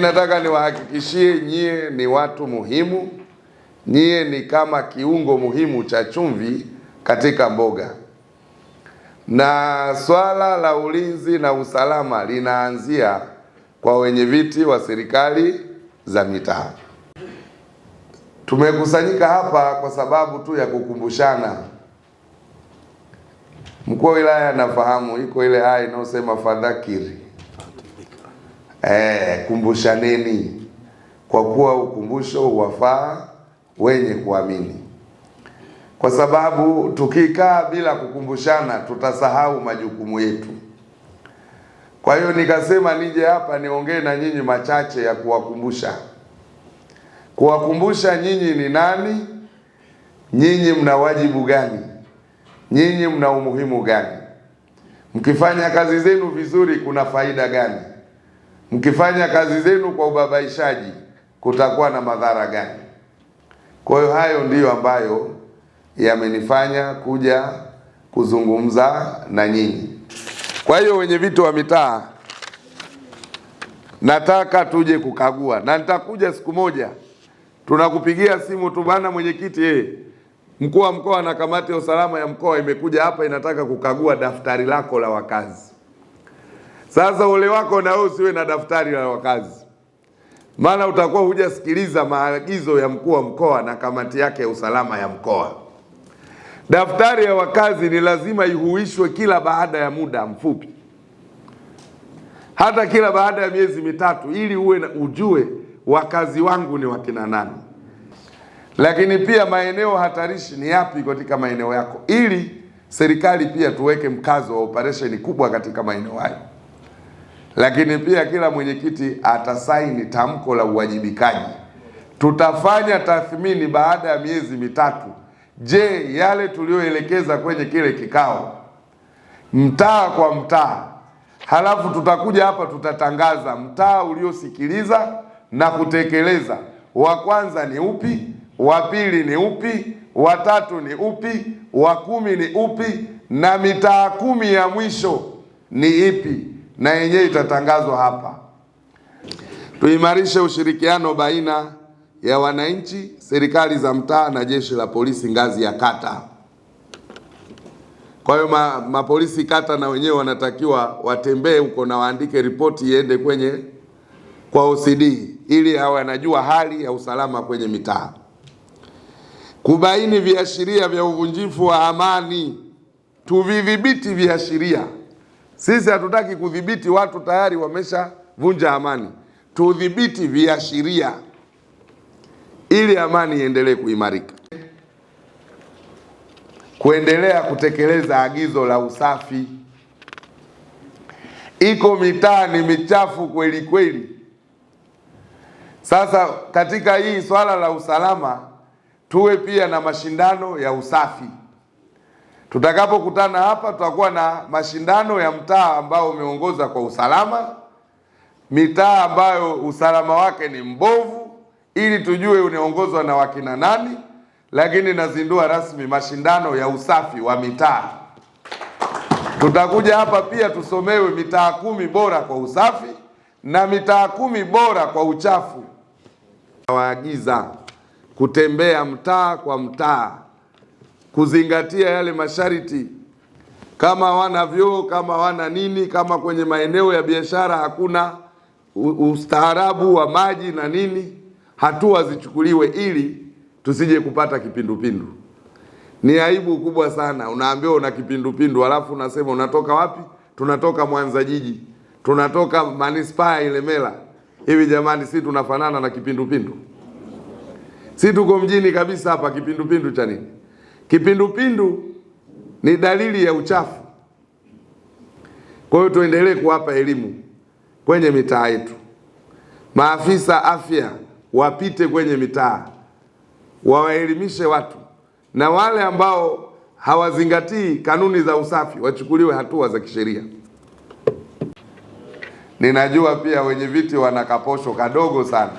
Nataka niwahakikishie nyie ni watu muhimu, nyie ni kama kiungo muhimu cha chumvi katika mboga. Na swala la ulinzi na usalama linaanzia kwa wenyeviti wa serikali za mitaa. Tumekusanyika hapa kwa sababu tu ya kukumbushana. Mkuu wa wilaya anafahamu iko ile aya inayosema fadhakiri. Kumbushaneni, kwa kuwa ukumbusho huwafaa wenye kuamini. Kwa sababu tukikaa bila kukumbushana tutasahau majukumu yetu. Kwa hiyo nikasema nije hapa niongee na nyinyi machache ya kuwakumbusha. Kuwakumbusha nyinyi ni nani, nyinyi mna wajibu gani, nyinyi mna umuhimu gani, mkifanya kazi zenu vizuri kuna faida gani, mkifanya kazi zenu kwa ubabaishaji kutakuwa na madhara gani. Kwa hiyo hayo ndiyo ambayo yamenifanya kuja kuzungumza na nyinyi. Kwa hiyo wenyeviti wa mitaa, nataka tuje kukagua, na nitakuja siku moja tunakupigia simu tu, bana mwenyekiti, mkuu wa mkoa na kamati ya usalama ya mkoa imekuja hapa inataka kukagua daftari lako la wakazi. Sasa ole wako na wewe usiwe na daftari la wakazi, maana utakuwa hujasikiliza maagizo ya mkuu wa mkoa na kamati yake ya usalama ya mkoa. Daftari ya wakazi ni lazima ihuishwe kila baada ya muda mfupi, hata kila baada ya miezi mitatu, ili ujue wakazi wangu ni wakina nani. Lakini pia maeneo hatarishi ni yapi katika maeneo yako, ili serikali pia tuweke mkazo wa operesheni kubwa katika maeneo hayo. Lakini pia kila mwenyekiti atasaini tamko la uwajibikaji. Tutafanya tathmini baada ya miezi mitatu. Je, yale tulioelekeza kwenye kile kikao mtaa kwa mtaa, halafu tutakuja hapa tutatangaza mtaa uliosikiliza na kutekeleza, wa kwanza ni upi, wa pili ni upi, wa tatu ni upi, wa 10 ni upi, na mitaa 10 ya mwisho ni ipi, na yenyewe itatangazwa hapa. Tuimarishe ushirikiano baina ya wananchi, serikali za mtaa na jeshi la polisi ngazi ya kata. Kwa hiyo mapolisi kata na wenyewe wanatakiwa watembee huko na waandike ripoti iende kwa OCD, ili hawa wanajua hali ya usalama kwenye mitaa. Kubaini viashiria vya uvunjifu wa amani, tuvidhibiti viashiria. Sisi hatutaki kudhibiti watu tayari wameshavunja amani, tudhibiti viashiria ili amani iendelee kuimarika. Kuendelea kutekeleza agizo la usafi. Iko mitaa ni michafu kweli kweli. Sasa katika hii swala la usalama tuwe pia na mashindano ya usafi. Tutakapokutana hapa tutakuwa na mashindano ya mtaa ambao umeongoza kwa usalama, mitaa ambayo usalama wake ni mbovu, ili tujue unaongozwa na wakina nani. Lakini nazindua rasmi mashindano ya usafi wa mitaa. Tutakuja hapa pia tusomewe mitaa 10 bora kwa usafi na mitaa 10 bora kwa uchafu. Waagiza kutembea mtaa kwa mtaa, kuzingatia yale masharti, kama wana vyoo, kama wana nini, kama kwenye maeneo ya biashara hakuna ustaarabu wa maji na nini, hatua zichukuliwe ili tusije kupata kipindupindu. Ni aibu kubwa sana, unaambiwa una kipindupindu alafu unasema unatoka wapi? Tunatoka Mwanza jiji, tunatoka manispaa Ilemela. Hivi jamani, si tunafanana na kipindupindu? Si tuko mjini kabisa hapa, kipindupindu cha nini? Kipindupindu ni dalili ya uchafu. Kwa hiyo tuendelee kuwapa elimu kwenye mitaa yetu. Maafisa afya wapite kwenye mitaa, wawaelimishe watu, na wale ambao hawazingatii kanuni za usafi wachukuliwe hatua za kisheria. Ninajua pia wenyeviti wana kaposho kadogo sana.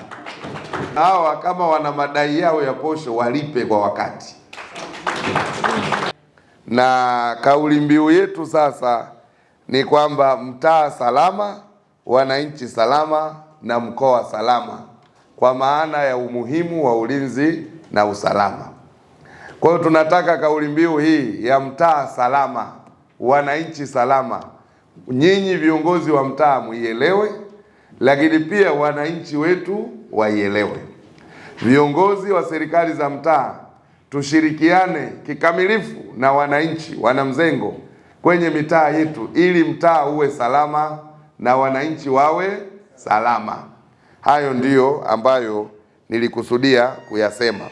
Hawa kama wana madai yao ya posho walipe kwa wakati. Na kauli mbiu yetu sasa ni kwamba mtaa salama, wananchi salama, na mkoa salama, kwa maana ya umuhimu wa ulinzi na usalama. Kwa hiyo tunataka kauli mbiu hii ya mtaa salama, wananchi salama, nyinyi viongozi wa mtaa muielewe, lakini pia wananchi wetu waielewe. Viongozi wa serikali za mtaa tushirikiane kikamilifu na wananchi wanamzengo kwenye mitaa yetu, ili mtaa uwe salama na wananchi wawe salama. Hayo ndiyo ambayo nilikusudia kuyasema.